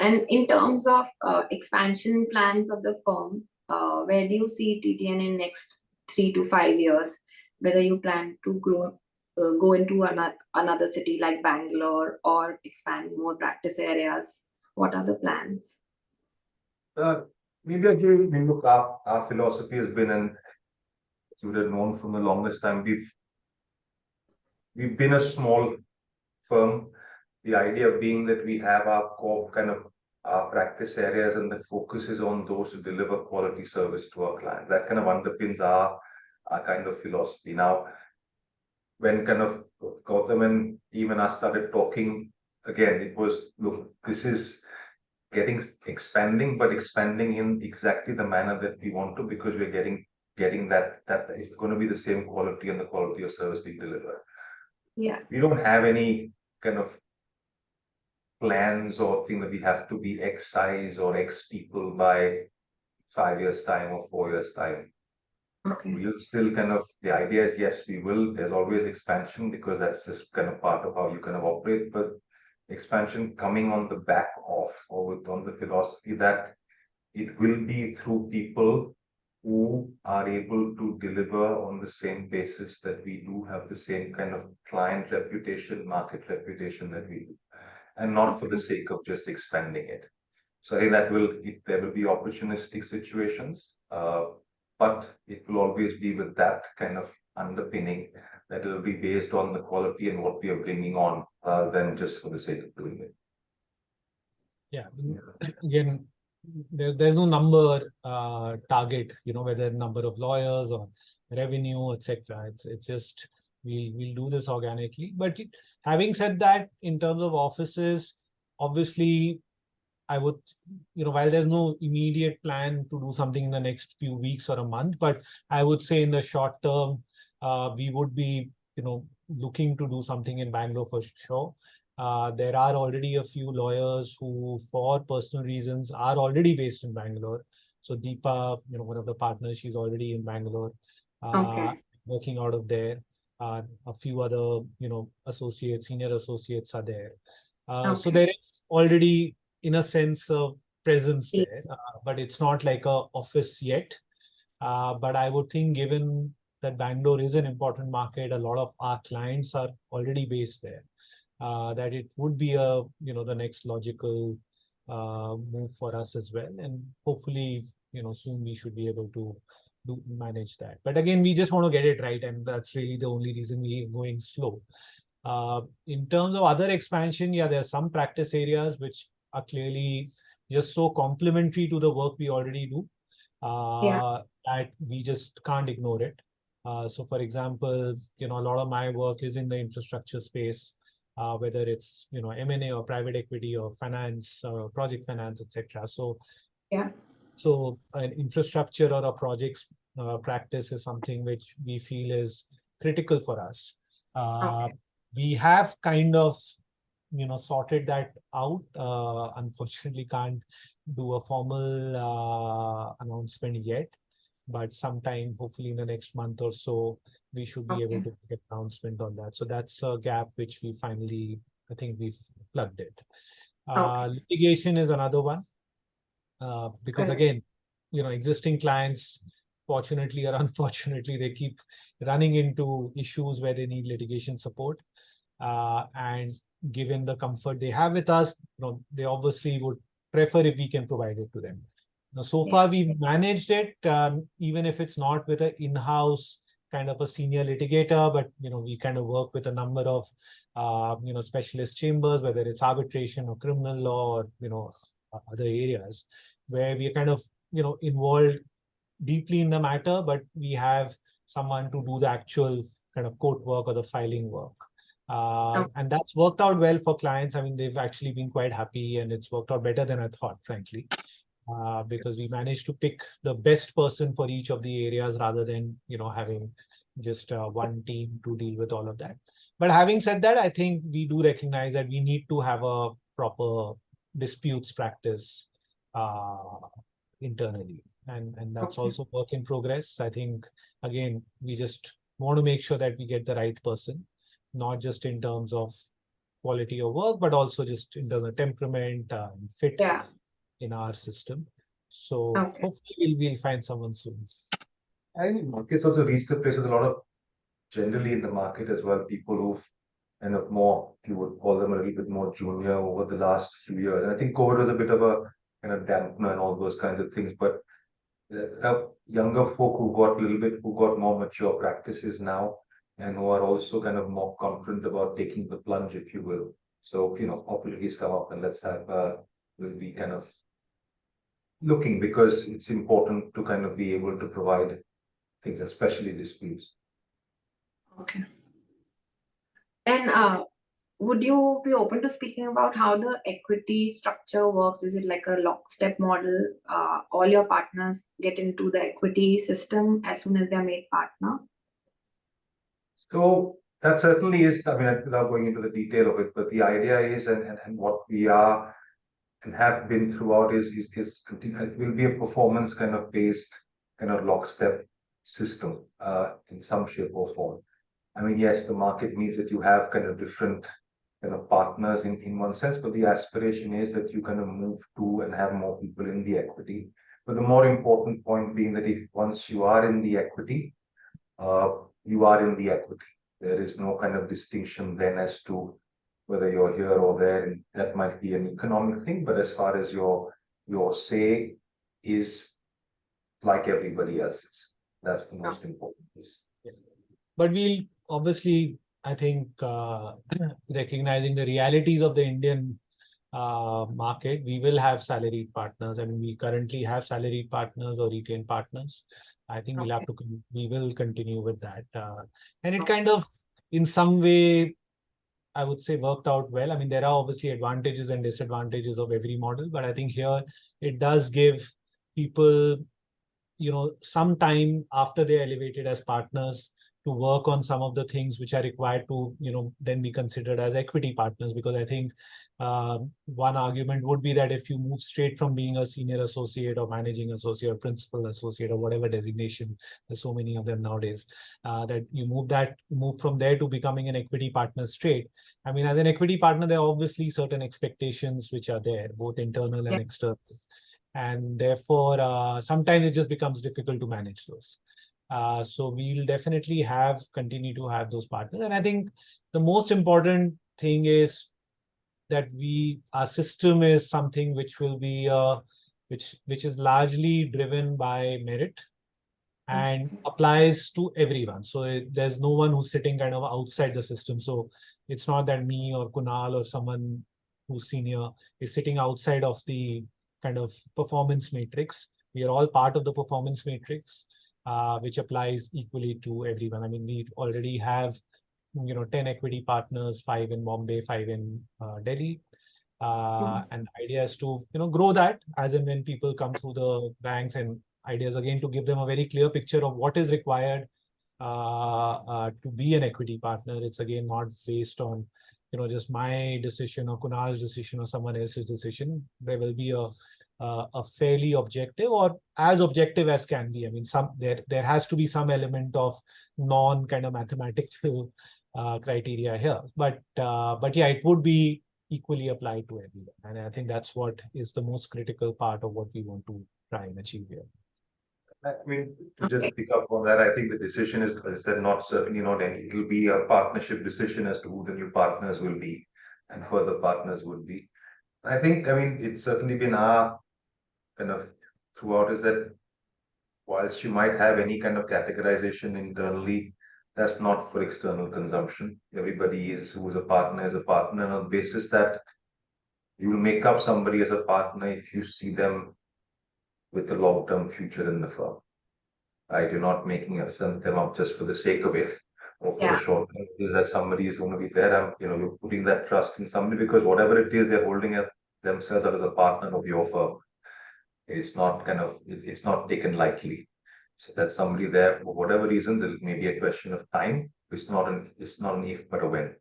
And in terms of expansion plans of the firms, where do you see TTN in next 3 to 5 years? Whether you plan to go into another city like Bangalore or expand more practice areas? What are the plans? Uh, Maybe again, look, our philosophy has been, and you would have known from the longest time, we've been a small firm. The idea being that we have our core kind of our practice areas, and the focus is on those who deliver quality service to our clients. That kind of underpins our kind of philosophy. Now, when kind of Gautam and even us started talking again, it was, look, this is expanding, but expanding in exactly the manner that we want to, because we're getting that is going to be the same quality and the quality of service we deliver. Yeah. We don't have any kind of plans or thing that we have to be X size or X people by 5 years time or 4 years time. Okay. We'll still kind of, the idea is, yes, we will, there's always expansion, because that's just kind of part of how you kind of operate, but expansion coming on the back of, or on the philosophy that it will be through people who are able to deliver on the same basis, that we do have the same kind of client reputation, market reputation that we do, and not for the sake of just expanding it. So I think that there will be opportunistic situations, but it will always be with that kind of underpinning, that it will be based on the quality and what we are bringing on, than just for the sake of doing it. Yeah. Again, there's no number target, whether number of lawyers or revenue, etc. It's just we'll do this organically. But having said that, in terms of offices, obviously, I would, while there's no immediate plan to do something in the next few weeks or a month, but I would say in the short term, we would be, looking to do something in Bangalore for sure. There are already a few lawyers who, for personal reasons, are already based in Bangalore. So Deepa, one of the partners, she's already in Bangalore, working out of there. A few other, senior associates are there. So there is already, in a sense, of presence there, but it's not like a office yet. But I would think, given that Bangalore is an important market, a lot of our clients are already based there, that it would be the next logical move for us as well. And hopefully, soon we should be able to manage that. But again, we just want to get it right, and that's really the only reason we're going slow. In terms of other expansion, there are some practice areas which are clearly just so complementary to the work we already do, that we just can't ignore it. So for example, a lot of my work is in the infrastructure space, whether it's, M&A or private equity or finance, project finance, etc. So an infrastructure or a projects practice is something which we feel is critical for us. We have kind of, sorted that out. Unfortunately, can't do a formal announcement yet, but sometime, hopefully in the next month or so, we should be able to get an announcement on that. So that's a gap which we finally, I think we've plugged it. Litigation is another one, because again, existing clients, fortunately or unfortunately, they keep running into issues where they need litigation support. And given the comfort they have with us, they obviously would prefer if we can provide it to them. Now, so far we've managed it, even if it's not with an in-house kind of a senior litigator, but we kind of work with a number of specialist chambers, whether it's arbitration or criminal law or other areas, where we are kind of involved deeply in the matter, but we have someone to do the actual kind of court work or the filing work. And that's worked out well for clients. I mean, they've actually been quite happy, and it's worked out better than I thought, frankly, because we managed to pick the best person for each of the areas rather than, having just one team to deal with all of that. But having said that, I think we do recognize that we need to have a proper disputes practice internally. And that's also work in progress. I think, again, we just want to make sure that we get the right person, not just in terms of quality of work, but also just in terms of temperament, fit Yeah. in our system. So Okay. hopefully we'll find someone soon. I think markets also reached a place with a lot of generally in the market as well, people who've kind of more, you would call them a little bit more junior over the last few years. And I think COVID was a bit of a kind of dampener and all those kinds of things. But younger folk who got more mature practices now and who are also kind of more confident about taking the plunge, if you will. So, opportunities come up and we'll be kind of looking because it's important to kind of be able to provide things, especially disputes. Okay. And would you be open to speaking about how the equity structure works? Is it like a lockstep model? All your partners get into the equity system as soon as they're made partner? So that certainly is, I mean, without going into the detail of it, but the idea is, and what we are and have been throughout is it will be a performance kind of based kind of lockstep system in some shape or form. I mean, yes, the market means that you have kind of different kind of partners in one sense, but the aspiration is that you kind of move to and have more people in the equity. But the more important point being that if once you are in the equity, you are in the equity. There is no kind of distinction then as to whether you're here or there. And that might be an economic thing, but as far as your say is like everybody else's, that's the most important piece. But we'll obviously, I think, recognizing the realities of the Indian market, we will have salaried partners. I mean, we currently have salaried partners or retained partners. I think we will continue with that. And it kind of, in some way, I would say worked out well. I mean, there are obviously advantages and disadvantages of every model, but I think here it does give people, some time after they're elevated as partners to work on some of the things which are required to, then be considered as equity partners. Because I think one argument would be that if you move straight from being a senior associate or managing associate or principal associate or whatever designation, there's so many of them nowadays, that you move from there to becoming an equity partner straight. I mean, as an equity partner, there are obviously certain expectations which are there, both internal and external. And therefore, sometimes it just becomes difficult to manage those. So we'll definitely continue to have those partners. And I think the most important thing is that our system is something which will be, which is largely driven by merit and applies to everyone. So there's no one who's sitting kind of outside the system. So it's not that me or Kunal or someone who's senior is sitting outside of the kind of performance matrix. We are all part of the performance matrix, which applies equally to everyone. I mean, we already have, 10 equity partners, 5 in Bombay, 5 in Delhi. And the idea is to, grow that as and when people come through the ranks, and ideas again to give them a very clear picture of what is required to be an equity partner. It's again not based on, just my decision or Kunal's decision or someone else's decision. There will be a fairly objective or as objective as can be. I mean, there has to be some element of non kind of mathematical criteria here, but yeah, it would be equally applied to everyone. And I think that's what is the most critical part of what we want to try and achieve here. I mean, to just pick up on that, I think the decision is that certainly not any. It will be a partnership decision as to who the new partners will be and further partners would be. I think, I mean, it's certainly been our kind of throughout is that whilst you might have any kind of categorization internally, that's not for external consumption. Everybody who is a partner on the basis that you will make up somebody as a partner if you see them with a long-term future in the firm. Right? You're not making them up just for the sake of it or for the short term. Is that somebody is going to be there? You're putting that trust in somebody because whatever it is they're holding at themselves as a partner of your firm. It's not it's not taken lightly. So that's somebody there for whatever reasons. It may be a question of time. It's not an if but a when.